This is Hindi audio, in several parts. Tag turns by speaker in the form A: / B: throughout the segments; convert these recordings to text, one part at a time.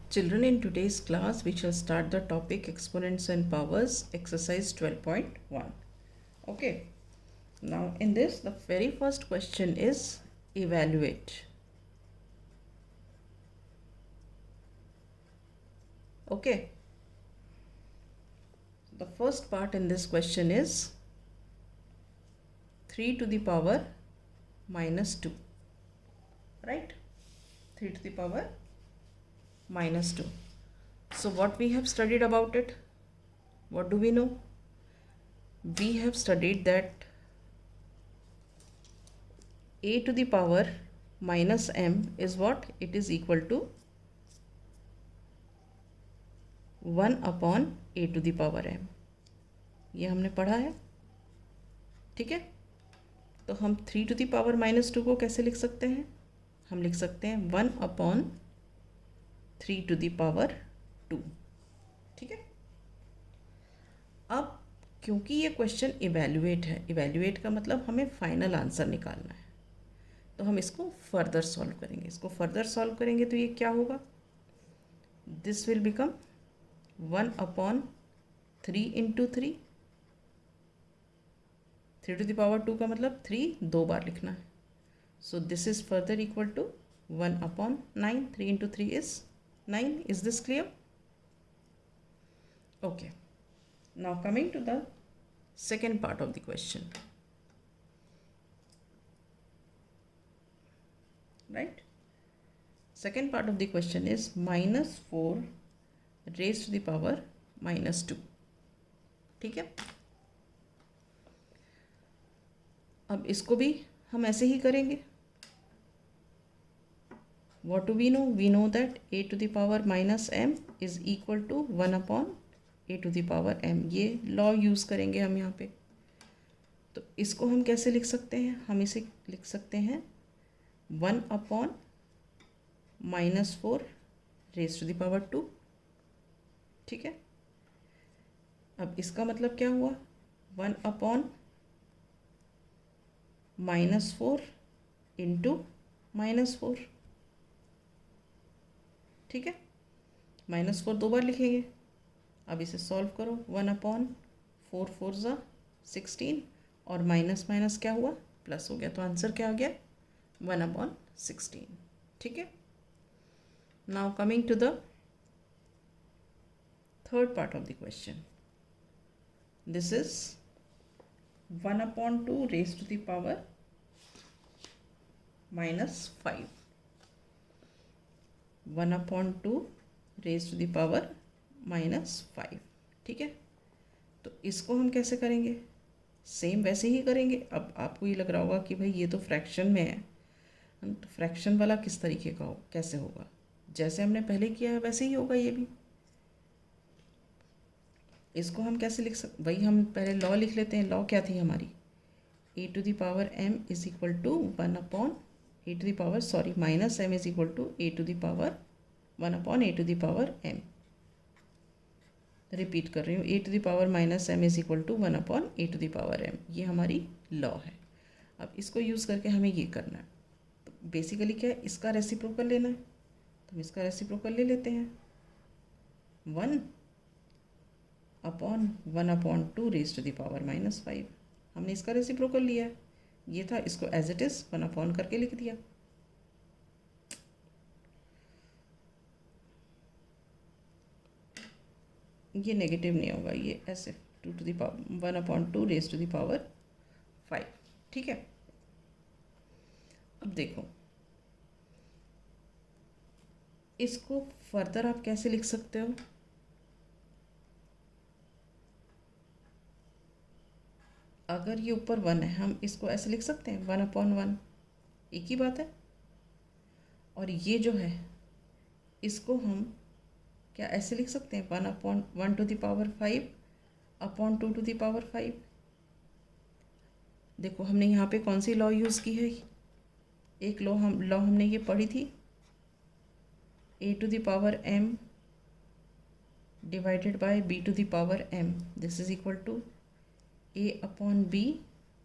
A: Children, in today's class, we shall start the topic exponents and powers, exercise 12.1. Okay. Now, in this, the very first question is evaluate. Okay. The first part in this question is 3 to the power minus 2. Right? 3 to the power minus 2. So, what we have studied about it? What do we know? We have studied that a to the power minus m is what? It is equal to 1 upon a to the power m. ये हमने पढ़ा है. ठीक है. तो हम 3 to the power minus 2 को कैसे लिख सकते हैं? हम लिख सकते हैं 1 upon 3 to the power 2. ठीक है. अब क्योंकि ये क्वेश्चन इवेल्युएट है, इवेल्युएट का मतलब हमें फाइनल आंसर निकालना है, तो हम इसको फर्दर सॉल्व करेंगे. इसको फर्दर सॉल्व करेंगे तो ये क्या होगा? This will become 1 upon 3 into 3. 3 to the power 2 का मतलब 3 दो बार लिखना है. So this is further equal to 1 upon 9. 3 into 3 is 9. Is this clear? Okay. Now coming to the second part of the question. Right? Second part of the question is minus 4 raised to the power minus 2. ठीक है. अब इसको भी हम ऐसे ही करेंगे. What do we know? We know that a to the power minus m is equal to 1 upon a to the power m. ये लॉ यूज़ करेंगे हम यहाँ पे. तो इसको हम कैसे लिख सकते हैं? हम इसे लिख सकते हैं 1 upon minus 4 raise to the power 2. ठीक है. अब इसका मतलब क्या हुआ? 1 अपॉन माइनस 4 इंटू माइनस 4. ठीक है. माइनस 4 दो बार लिखेंगे. अब इसे सॉल्व करो. 1 अपॉन 4 4 ज़ा 16 और माइनस माइनस क्या हुआ? प्लस हो गया. तो आंसर क्या आ गया? 1 अपॉन 16. ठीक है. Now coming to the third part of the question. This is 1 upon 2 raise to the power minus 5. 1 upon 2 raise to the power minus 5. ठीक है. तो इसको हम कैसे करेंगे? सेम वैसे ही करेंगे. अब आपको ये लग रहा होगा कि भाई ये तो फ्रैक्शन में है, तो फ्रैक्शन वाला किस तरीके का हो, कैसे होगा? जैसे हमने पहले किया है वैसे ही होगा ये भी. इसको हम कैसे लिख सकते? वही हम पहले लॉ लिख लेते हैं. लॉ क्या थी हमारी? a to the power m is equal to 1 upon a to the power minus m is equal to a to the power 1 upon a to the power m. Repeat कर रही हूँ. a to the power minus m is equal to 1 upon a to the power m. ये हमारी लॉ है. अब इसको यूज़ करके हमें ये करना है. तो बेसिकली क्या है? इसका रेसिप्रोकल लेना है. तो हम इसका रेसिप्रोकल ले लेते हैं. 1 upon 1 upon 2 raise to the power minus 5. हमने इसका रेसिप्रोकल लिया है. ये था, इसको एज इट इज़ 1 अपॉन करके लिख दिया. ये नेगेटिव नहीं होगा, ये ऐसे 2 to the power 1 upon 2 raise to the power 5. ठीक है. अब देखो इसको फर्दर आप कैसे लिख सकते हो? अगर ये ऊपर 1 है, हम इसको ऐसे लिख सकते हैं 1 अपॉन 1. एक ही बात है. और ये जो है इसको हम क्या ऐसे लिख सकते हैं? 1 upon 1 to the power 5 upon 2 to the power 5. देखो हमने यहाँ पे कौन सी लॉ यूज़ की है? एक लॉ हमने ये पढ़ी थी, a to the power m divided by b to the power m. This is equal to a upon b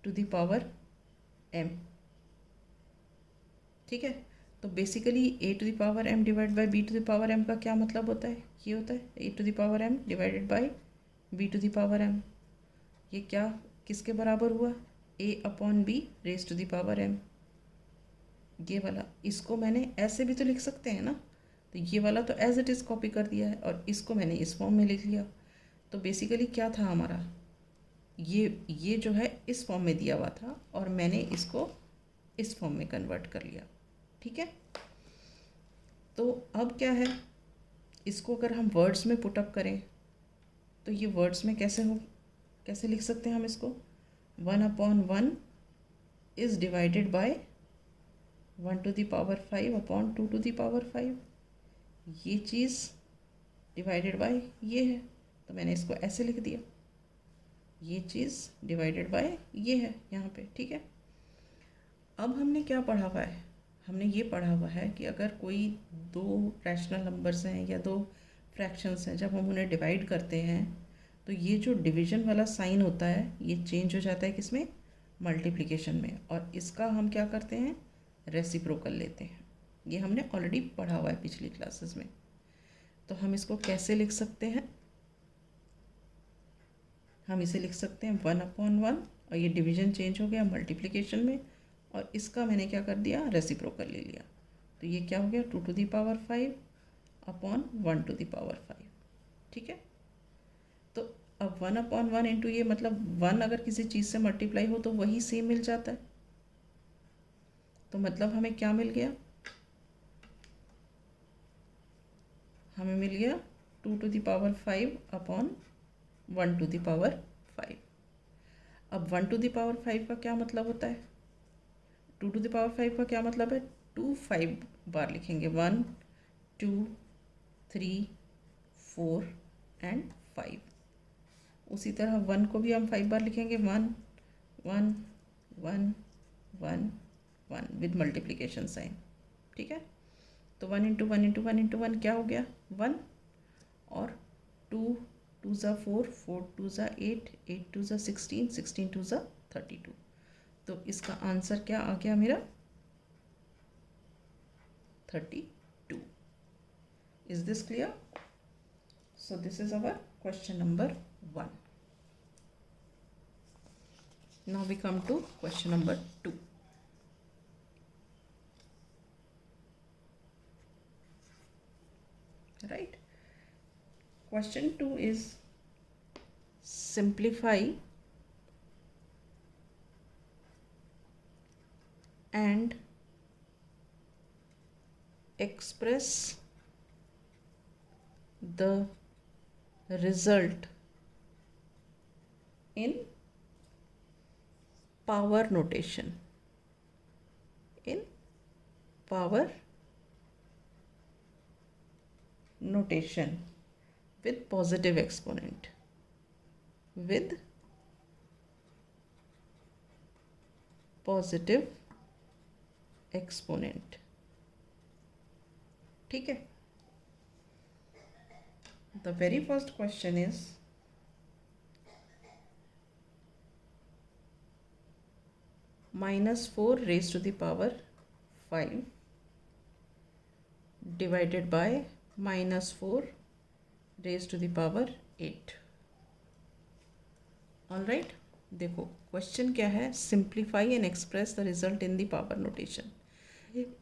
A: to the power m. ठीक है. तो basically a to the power m divide by b to the power m का क्या मतलब होता है? ये होता है a to the power m divided by b to the power m. ये क्या किसके बराबर हुआ? A upon B raise to the power m. ये वाला, इसको मैंने ऐसे भी तो लिख सकते हैं ना, तो ये वाला तो एज इट इज़ कॉपी कर दिया है और इसको मैंने इस फॉर्म में लिख लिया। तो बेसिकली क्या था हमारा, ये जो है इस फॉर्म में दिया हुआ था और मैंने इसको इस फॉर्म में कन्वर्ट कर लिया। ठीक है, तो अब क्या है, इसको अगर हम वर्ड्स में पुटअप करें तो ये वर्ड्स में कैसे लिख सकते हैं हम इसको? 1/1 is divided by 1 to the power 5 upon 2 to the power 5। ये चीज़ डिवाइडेड बाय ये है, तो मैंने इसको ऐसे लिख दिया। ये चीज़ डिवाइडेड बाय ये है यहाँ पे। ठीक है, अब हमने क्या पढ़ा हुआ है? हमने ये पढ़ा हुआ है कि अगर कोई दो रैशनल नंबर्स हैं या दो फ्रैक्शंस हैं, जब हम उन्हें डिवाइड करते हैं तो ये जो डिवीज़न वाला साइन होता है ये चेंज हो जाता है किसमें? मल्टीप्लिकेशन में। और इसका हम क्या करते हैं? रेसिप्रोकल लेते हैं। ये हमने ऑलरेडी पढ़ा हुआ है पिछली क्लासेस में। तो हम इसको कैसे लिख सकते हैं? हम इसे लिख सकते हैं 1/1 और ये डिवीज़न चेंज हो गया मल्टीप्लिकेशन में और इसका मैंने क्या कर दिया? रेसिप्रोकल ले लिया। तो ये क्या हो गया? 2 to the power 5 upon 1 to the power 5। ठीक है, तो अब 1/1 इंटू ये मतलब 1 अगर किसी चीज़ से मल्टीप्लाई हो तो वही सेम मिल जाता है। तो मतलब हमें क्या मिल गया? हमें मिल गया 2 to the power 5 upon 1 to the power 5। अब 1 टू द पावर 5 का क्या मतलब होता है? 2 टू द पावर 5 का क्या मतलब है? 2 5 बार लिखेंगे, 1 2 3 4 एंड 5। उसी तरह 1 को भी हम 5 बार लिखेंगे, 1 1 1 1 1 विद मल्टीप्लिकेशन साइन। ठीक है, तो 1 इंटू 1 इंटू 1 इंटू 1 क्या हो गया? 1 और 2 2 ज़ा 4 4 2 ज़ा 8 8 2 ज़ा 16 16 2 ज़ा 32। तो इसका आंसर क्या आ गया मेरा? 32। Is this clear? So this is our question number 1. Now we come to question number 2. Right? Question 2 is simplify and express the result in power notation. In power notation with positive exponent. With positive exponent. ठीक है, the very first question is -4 raised to the power 5 divided by -4 raised to the power 8. All right, देखो क्वेश्चन क्या है? Simplify and express the result in the power notation.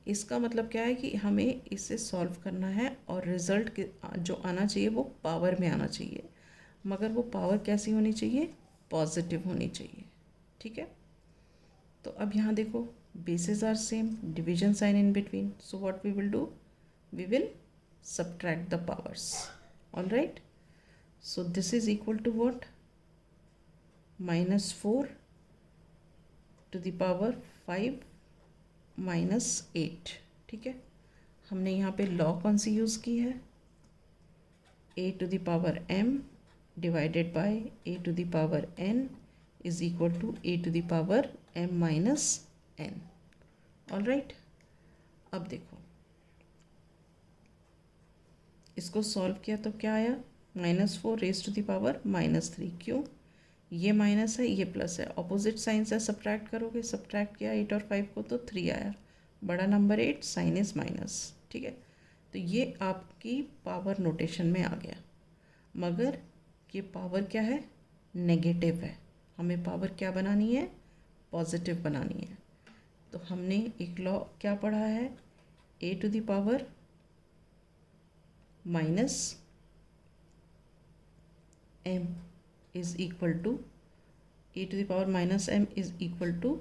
A: इसका मतलब क्या है कि हमें इसे सॉल्व करना है और रिज़ल्ट जो आना चाहिए वो पावर में आना चाहिए, मगर वो पावर कैसी होनी चाहिए? पॉजिटिव होनी चाहिए। ठीक है, तो अब यहाँ देखो bases are same, division sign in between, so what we will do? We will subtract the powers. All right, so this is equal to what? -4 to the power 5 minus 8. ठीक है, हमने यहाँ पे लॉ कौन सी यूज़ की है? a to the power m divided by a to the power n is equal to a to the power m minus n. All right, अब देखो इसको सॉल्व किया तो क्या आया? -4 रेज टू द पावर -3। क्यों? ये माइनस है, ये प्लस है, ऑपोजिट साइन से सब्ट्रैक्ट करोगे, सब्ट्रैक्ट किया 8 और 5 को तो 3 आया, बड़ा नंबर 8, साइन इज़ माइनस, ठीक है। तो ये आपकी पावर नोटेशन में आ गया, मगर ये पावर क्या है, नेगेटिव है। हमें पावर क्या बनानी है, पॉजिटिव बनानी है। तो हमने एक लॉ क्या पढ़ा है, a to the power minus m is equal to, a to the power minus m is equal to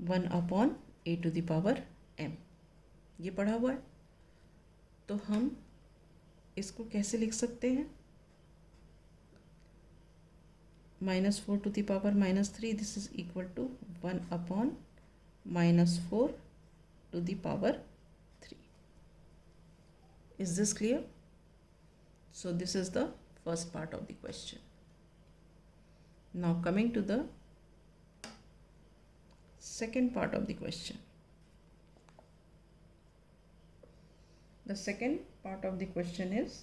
A: 1 upon a to the power m, ये पढ़ा हुआ है। तो हम इसको कैसे लिख सकते हैं, -4 to the power -3, this is equal to 1 upon -4 to the power 3. Is this clear? So this is the first part of the question. Now coming to the second part of the question. The second part of the question is,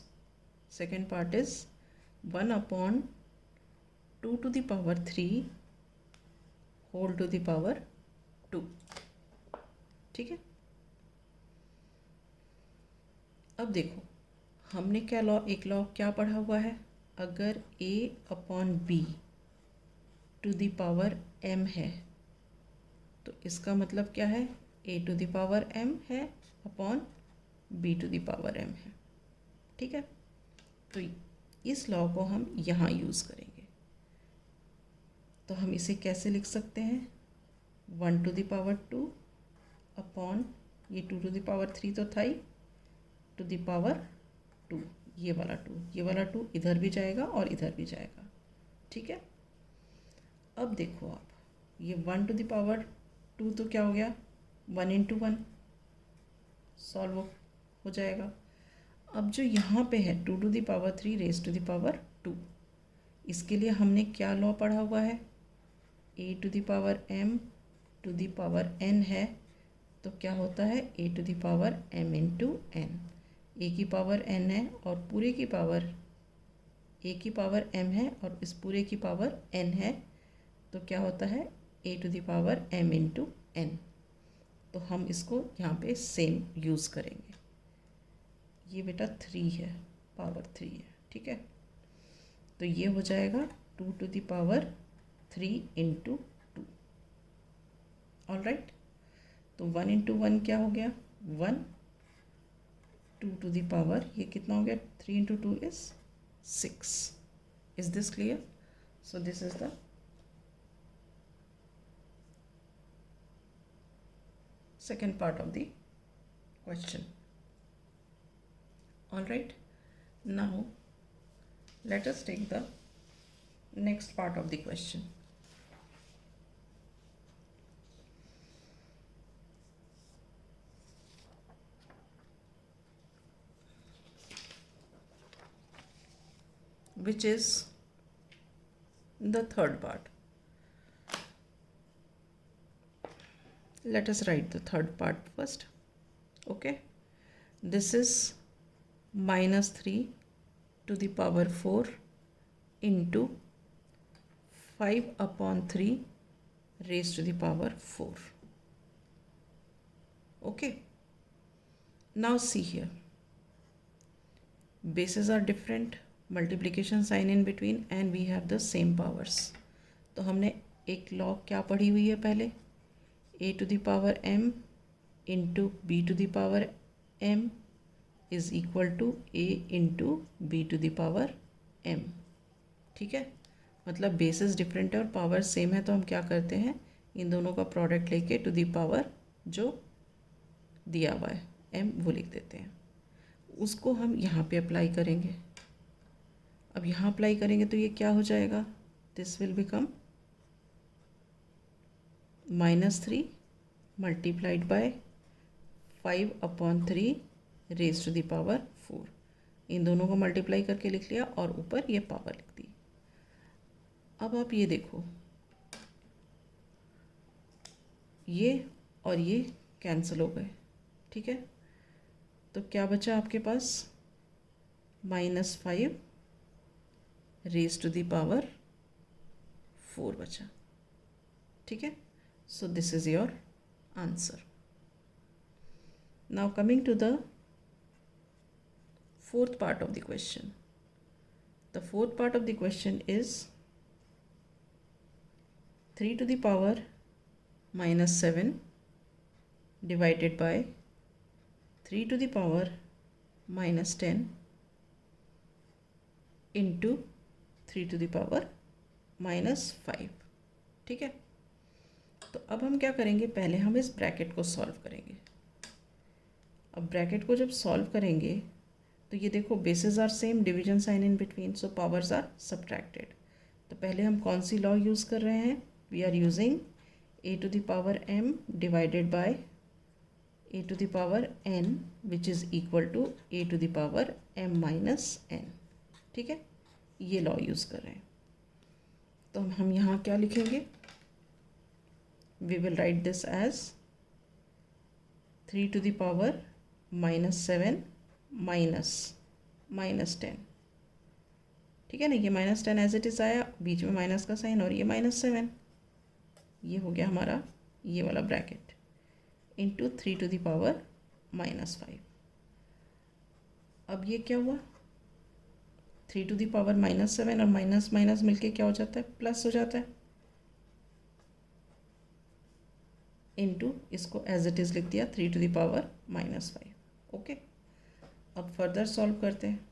A: 1 upon 2 to the power 3 whole to the power 2, ठीक है। अब देखो हमने क्या लॉ, एक लॉ क्या पढ़ा हुआ है, अगर a upon b to the power m है तो इसका मतलब क्या है, a to the power m है upon b to the power m है, ठीक है। तो इस लॉ को हम यहाँ यूज़ करेंगे। तो हम इसे कैसे लिख सकते हैं, 1 टू द पावर 2 अपॉन ये 2 टू द पावर 3 तो था ही, टू द पावर 2, ये वाला 2 इधर भी जाएगा और इधर भी जाएगा, ठीक है। अब देखो आप, ये 1 टू द पावर 2 तो क्या हो गया, 1 इंटू 1 सॉल्व हो जाएगा। अब जो यहाँ पे है 2 to the power 3 raise to the power 2, इसके लिए हमने क्या लॉ पढ़ा हुआ है, a to the power m to the power n है, तो क्या होता है a to the power m into n, a की पावर n है और पूरे की पावर a की पावर m है और इस पूरे की पावर n है, तो क्या होता है a to the power m into n। तो हम इसको यहाँ पे सेम यूज़ करेंगे। ये बेटा 3 है, पावर 3 है, ठीक है। तो ये हो जाएगा 2 to the power 3 into 2, all right. तो 1 इंटू 1 क्या हो गया, 1, 2 टू द पावर ये कितना हो गया, 3 into 2 is 6। Is this clear? So this is the second part of the question. All right, now let us take the next part of the question. Which is the third part. Let us write the third part first. Okay, this is -3 to the power 4 into 5 upon 3 raised to the power 4. Okay, now see here, bases are different, multiplication sign in between, and we have the same powers. तो हमने एक लॉ क्या पढ़ी हुई है पहले, a to the power m into b to the power m is equal to a into b to the power m, ठीक है। मतलब बेसिस डिफरेंट है और पावर सेम है, तो हम क्या करते हैं, इन दोनों का प्रोडक्ट लेके टू द पावर जो दिया हुआ है m वो लिख देते हैं। उसको हम यहाँ पे अप्लाई करेंगे। अब यहाँ अप्लाई करेंगे तो ये क्या हो जाएगा, this will become -3 multiplied by 5 upon 3 raise to the power 4। इन दोनों को मल्टीप्लाई करके लिख लिया और ऊपर ये पावर लिख दी। अब आप ये देखो, ये और ये कैंसिल हो गए, ठीक है। तो क्या बचा आपके पास, -5 रेज टू द पावर 4 बचा, ठीक है। So this is your answer. Now coming to the fourth part of the question. The fourth part of the question is 3 to the power minus 7 divided by 3 to the power minus 10 into 3 to the power minus 5. ठीक है, तो अब हम क्या करेंगे, पहले हम इस ब्रैकेट को सॉल्व करेंगे. अब ब्रैकेट को जब सॉल्व करेंगे तो ये देखो bases are same, division sign in between, so powers are subtracted. तो पहले हम कौन सी लॉ यूज़ कर रहे हैं, we are using a to the power m divided by a to the power n which is equal to a to the power m minus n. ठीक है, ये लॉ यूज़ कर रहे हैं. तो हम यहाँ क्या लिखेंगे, we will write this as 3 to the power minus 7 minus 10. ठीक है ना, ये minus 10 एज इट इज़ आया, बीच में माइनस का साइन, और ये -7, ये हो गया हमारा ये वाला bracket, into 3 to the power minus 5. अब ये क्या हुआ, 3 to the power -7 और माइनस माइनस मिलके क्या हो जाता है, प्लस हो जाता है, इंटू इसको एज इट इज़ लिख दिया 3 to the power minus 5. Okay, अब फर्दर सॉल्व करते हैं.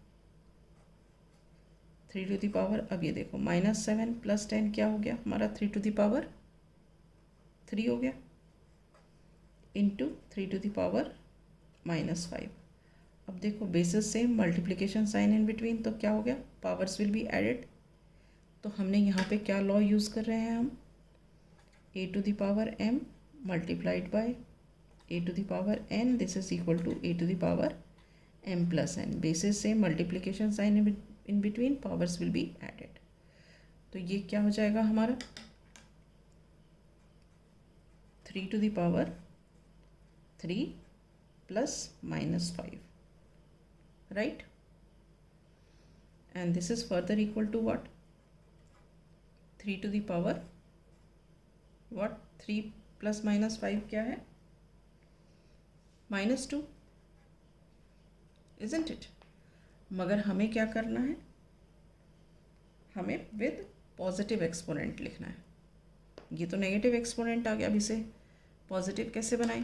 A: 3 to the power, अब ये देखो -7 + 10 क्या हो गया हमारा, 3 to the power 3 हो गया, into 3 to the power minus 5. अब देखो bases same, multiplication sign in between, तो क्या हो गया, पावर्स विल बी एडेड. तो हमने यहाँ पे क्या लॉ यूज़ कर रहे हैं हम, a to the power m multiplied by a to the power n, this is equal to a to the power m plus n. Bases same, multiplication sign in between, powers will be added. तो ये क्या हो जाएगा हमारा, 3 to the power 3 plus minus 5, right? And this is further equal to what, 3 to the power what, 3 plus minus 5 क्या है, -2, isn't it? मगर हमें क्या करना है, हमें विद पॉजिटिव एक्सपोनेंट लिखना है. ये तो नेगेटिव एक्सपोनेंट आ गया, अब इसे पॉजिटिव कैसे बनाएं,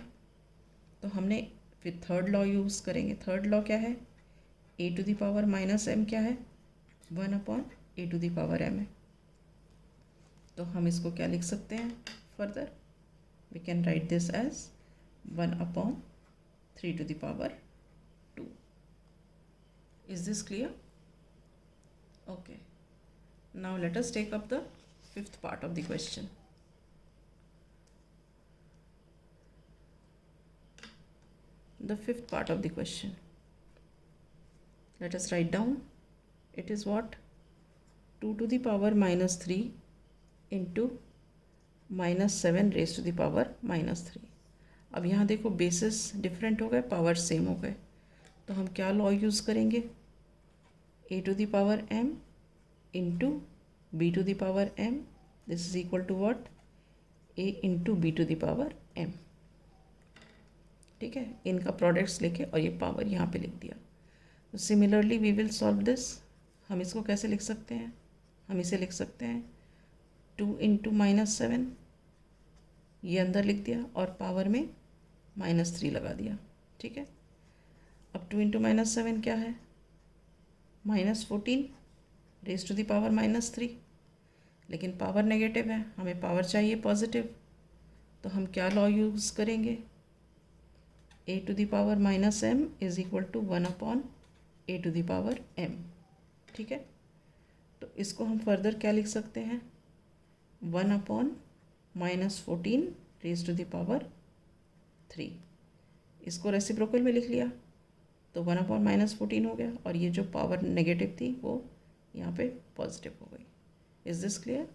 A: तो हमने फिर थर्ड लॉ यूज़ करेंगे. थर्ड लॉ क्या है, a to the power minus m क्या है, 1/a to the power m है. तो हम इसको क्या लिख सकते हैं further, we can write this as 1/3 to the power 2. Is this clear? Okay. Now let us take up the fifth part of the question. The fifth part of the question. Let us write down. It is what? 2 to the power -3 into -7 raised to the power -3. अब यहाँ देखो बेसिस डिफरेंट हो गए, पावर सेम हो गए, तो हम क्या लॉ यूज़ करेंगे, a to the power m into b to the power m, this is equal to what, a into b to the power m. ठीक है, इनका प्रोडक्ट्स लेके और ये पावर यहाँ पे लिख दिया. तो similarly we will solve this. हम इसको कैसे लिख सकते हैं, हम इसे लिख सकते हैं 2 into -7, ये अंदर लिख दिया और पावर में -3 लगा दिया. ठीक है, अब 2 into -7 क्या है, -14 रेज टू द पावर -3, लेकिन पावर नेगेटिव है, हमें पावर चाहिए पॉजिटिव. तो हम क्या लॉ यूज़ करेंगे, a to the power -m is equal to 1/a to the power m. ठीक है, तो इसको हम फर्दर क्या लिख सकते हैं, 1/-14 रेज टू द पावर 3. इसको रेसिप्रोकल में लिख लिया तो 1/-14 हो गया, और ये जो पावर नेगेटिव थी वो यहाँ पे पॉजिटिव हो गई. Is this clear?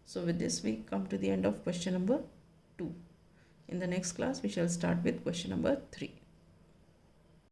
A: So with this we come to the end of question number 2. In the next class we shall start with question number 3.